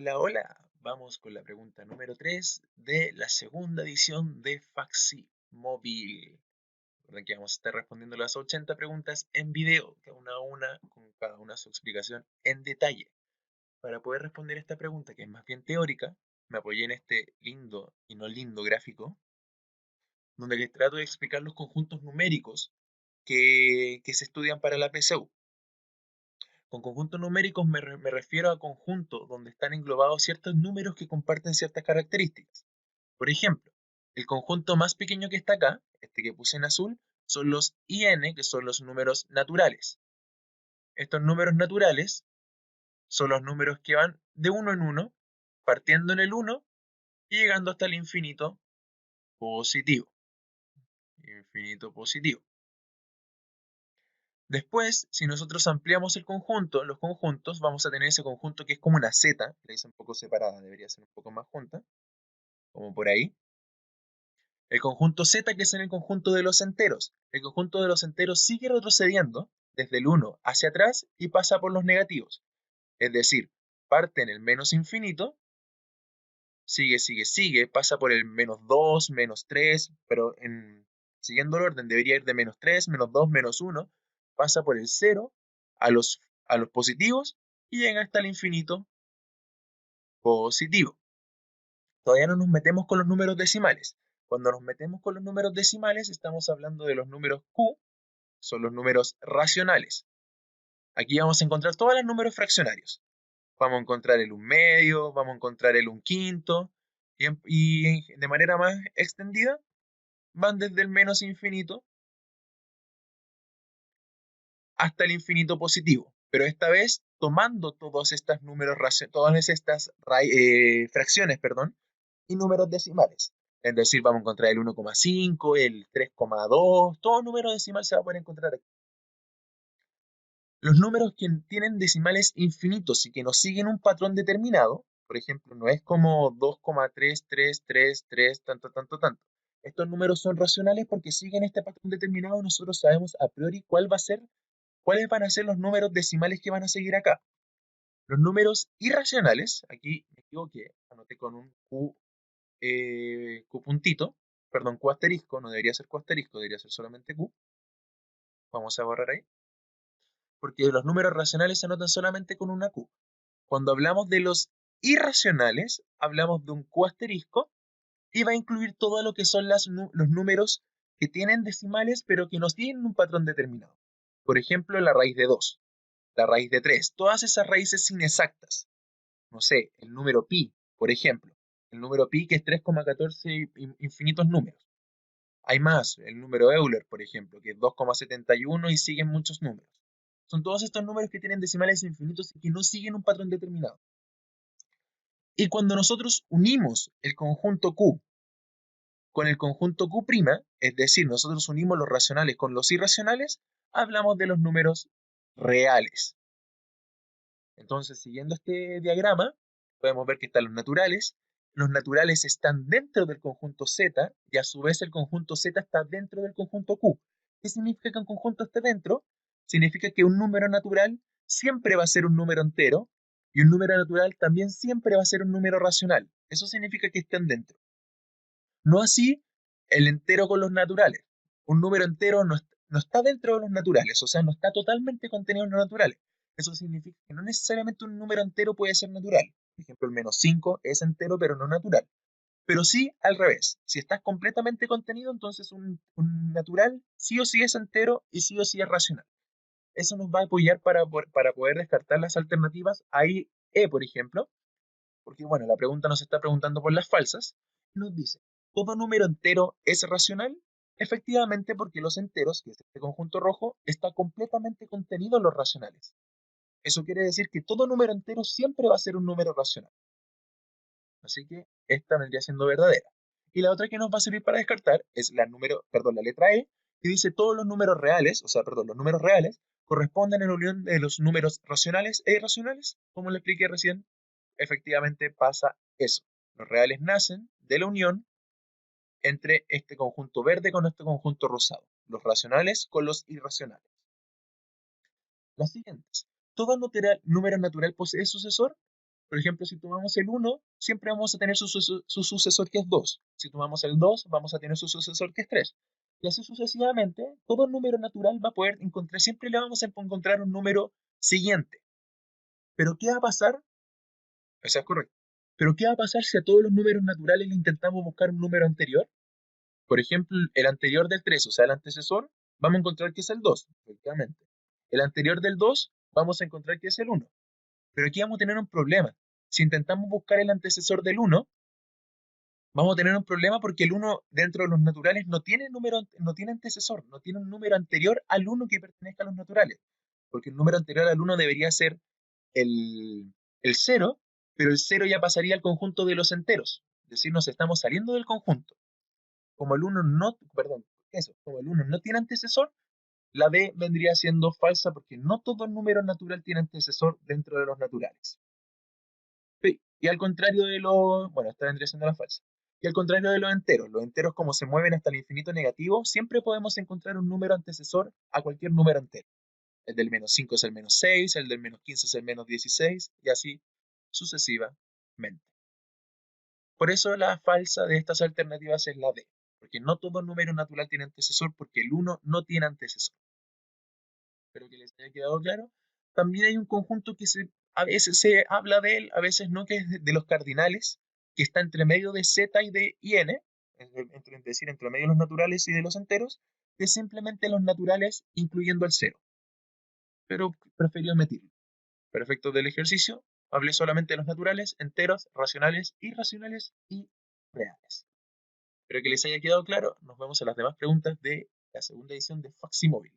Hola, hola. Vamos con la pregunta número 3 de la segunda edición de Facsimóvil. Recuerden que vamos a estar respondiendo las 80 preguntas en video, de una a una, con cada una su explicación en detalle. Para poder responder esta pregunta, que es más bien teórica, me apoyé en este lindo y no lindo gráfico, donde les trato de explicar los conjuntos numéricos que se estudian para la PSU. Con conjuntos numéricos me refiero a conjuntos donde están englobados ciertos números que comparten ciertas características. Por ejemplo, el conjunto más pequeño que está acá, este que puse en azul, son los IN, que son los números naturales. Estos números naturales son los números que van de uno en uno, partiendo en el 1 y llegando hasta el infinito positivo. Infinito positivo. Después, si nosotros ampliamos el conjunto, los conjuntos, vamos a tener ese conjunto que es como una Z, la hice un poco separada, debería ser un poco más junta, como por ahí. El conjunto Z, que es en el conjunto de los enteros. El conjunto de los enteros sigue retrocediendo desde el 1 hacia atrás y pasa por los negativos. Es decir, parte en el menos infinito, sigue, pasa por el menos 2, menos 3, pero siguiendo el orden debería ir de menos 3, menos 2, menos 1, pasa por el 0 a los positivos y llega hasta el infinito positivo. Todavía no nos metemos con los números decimales. Cuando nos metemos con los números decimales estamos hablando de los números Q, son los números racionales. Aquí vamos a encontrar todos los números fraccionarios. Vamos a encontrar el 1 medio, vamos a encontrar el 1 quinto, y de manera más extendida van desde el menos infinito hasta el infinito positivo. Pero esta vez tomando todos estos números, todas estas fracciones, y números decimales. Es decir, vamos a encontrar el 1,5, el 3,2, todo número decimal se va a poder encontrar aquí. Los números que tienen decimales infinitos y que no siguen un patrón determinado, por ejemplo, no es como 2,3333, tanto, tanto, tanto. Estos números son racionales porque siguen este patrón determinado. Nosotros sabemos a priori cuáles van a ser los números decimales que van a seguir acá. Los números irracionales, aquí me equivoqué, anoté con un Q puntito, perdón, Q asterisco, no debería ser Q asterisco, debería ser solamente Q. Vamos a borrar ahí, porque los números racionales se anotan solamente con una Q. Cuando hablamos de los irracionales, hablamos de un Q asterisco y va a incluir todo lo que son los números que tienen decimales pero que no tienen un patrón determinado. Por ejemplo, la raíz de 2, la raíz de 3, todas esas raíces inexactas. No sé, el número pi, por ejemplo. El número pi que es 3,14 infinitos números. Hay más, el número Euler, por ejemplo, que es 2,71 y siguen muchos números. Son todos estos números que tienen decimales infinitos y que no siguen un patrón determinado. Y cuando nosotros unimos el conjunto Q con el conjunto Q', es decir, nosotros unimos los racionales con los irracionales, hablamos de los números reales. Entonces, siguiendo este diagrama, podemos ver que están los naturales están dentro del conjunto Z y a su vez el conjunto Z está dentro del conjunto Q. ¿Qué significa que un conjunto esté dentro? Significa que un número natural siempre va a ser un número entero y un número natural también siempre va a ser un número racional. Eso significa que estén dentro. No así el entero con los naturales. Un número entero no está dentro de los naturales, o sea, no está totalmente contenido en los naturales. Eso significa que no necesariamente un número entero puede ser natural. Por ejemplo, el menos 5 es entero, pero no natural. Pero sí al revés. Si está completamente contenido, entonces un natural sí o sí es entero y sí o sí es racional. Eso nos va a apoyar para poder descartar las alternativas a I, E, por ejemplo, porque bueno, la pregunta nos está preguntando por las falsas, y nos dice, ¿todo número entero es racional? Efectivamente, porque los enteros, que es este conjunto rojo, está completamente contenido en los racionales. Eso quiere decir que todo número entero siempre va a ser un número racional. Así que esta vendría siendo verdadera. Y la otra que nos va a servir para descartar es la letra E, que dice todos los números reales, los números reales corresponden en la unión de los números racionales e irracionales, como le expliqué recién. Efectivamente pasa eso. Los reales nacen de la unión entre este conjunto verde con este conjunto rosado, los racionales con los irracionales. Las siguientes. ¿Todo número natural posee sucesor? Por ejemplo, si tomamos el 1, siempre vamos a tener su sucesor que es 2. Si tomamos el 2, vamos a tener su sucesor que es 3. Y así sucesivamente, todo número natural va a poder encontrar, siempre le vamos a encontrar un número siguiente. Pero ¿qué va a pasar? Eso es correcto. Pero ¿qué va a pasar si a todos los números naturales le intentamos buscar un número anterior? Por ejemplo, el anterior del 3, o sea, el antecesor, vamos a encontrar que es el 2, efectivamente. El anterior del 2, vamos a encontrar que es el 1. Pero aquí vamos a tener un problema. Si intentamos buscar el antecesor del 1, vamos a tener un problema porque el 1 dentro de los naturales no tiene antecesor, no tiene un número anterior al 1 que pertenezca a los naturales. Porque el número anterior al 1 debería ser el, el 0, pero el 0 ya pasaría al conjunto de los enteros. Es decir, nos estamos saliendo del conjunto. Como el 1 no, perdón, eso, como el 1 no tiene antecesor, la B vendría siendo falsa porque no todo número natural tiene antecesor dentro de los naturales. Sí, y al contrario de los, bueno, esta vendría siendo la falsa. Y al contrario de los enteros como se mueven hasta el infinito negativo, siempre podemos encontrar un número antecesor a cualquier número entero. El del menos 5 es el menos 6, el del menos 15 es el menos 16, y así sucesivamente. Por eso la falsa de estas alternativas es la D, porque no todo número natural tiene antecesor, porque el 1 no tiene antecesor. Espero que les haya quedado claro. También hay un conjunto que a veces se habla de él, a veces no, que es de los cardinales, que está entre medio de Z y de n, es decir, entre medio de los naturales y de los enteros, que es simplemente los naturales incluyendo el cero. Pero prefiero omitirlo. Para efectos del ejercicio, hablé solamente de los naturales, enteros, racionales, irracionales y reales. Espero que les haya quedado claro. Nos vemos en las demás preguntas de la segunda edición de Facsimóvil.